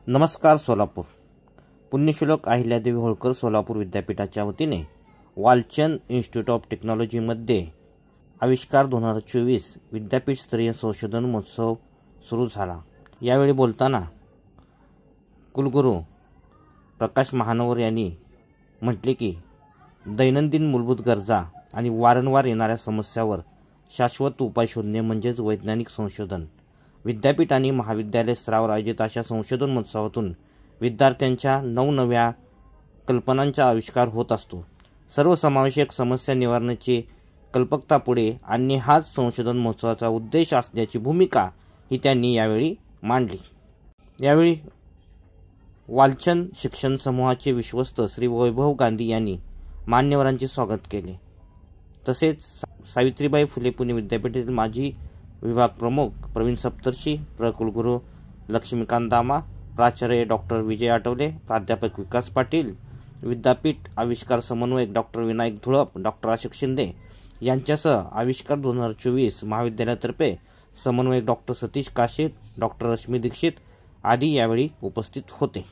नमस्कार सोलापूर. पुण्यश्लोक अहिल्यादेवी होळकर सोलापूर विद्यापीठाच्या वतीने वालचंद इन्स्टिट्यूट ऑफ टेक्नॉलॉजीमध्ये आविष्कार 2024 विद्यापीठ स्तरीय संशोधन महोत्सव सुरू झाला. यावेळी बोलताना कुलगुरू प्रकाश महानवर यांनी म्हटले की दैनंदिन मूलभूत गरजा आणि वारंवार येणाऱ्या समस्यावर शाश्वत उपाय शोधणे म्हणजेच वैज्ञानिक संशोधन. विद्यापीठ आणि महाविद्यालय स्तरावर आयोजित अशा संशोधन महोत्सवातून विद्यार्थ्यांच्या नवनव्या कल्पनांचा आविष्कार होत असतो. सर्वसमावेशक समस्या निवारणाची कल्पकता पुढे आणणे हाच संशोधन महोत्सवाचा उद्देश असल्याची भूमिका ही त्यांनी यावेळी मांडली. यावेळी वालचंद शिक्षण समूहाचे विश्वस्त श्री वैभव गांधी यांनी मान्यवरांचे स्वागत केले. तसेच सावित्रीबाई फुले पुणे विद्यापीठातील माजी विभाग प्रमुख प्रवीण सप्तर्षी, कुलगुरू लक्ष्मीकांत दामा, प्राचार्य डॉक्टर विजय आठवले, प्राध्यापक विकास पाटील, विद्यापीठ आविष्कार समन्वयक डॉक्टर विनायक धुळप, डॉक्टर अशोक शिंदे यांच्यासह आविष्कार 2024 महाविद्यालयातर्फे समन्वयक डॉक्टर सतीश काशीद, डॉक्टर रश्मी दीक्षित आदी यावेळी उपस्थित होते.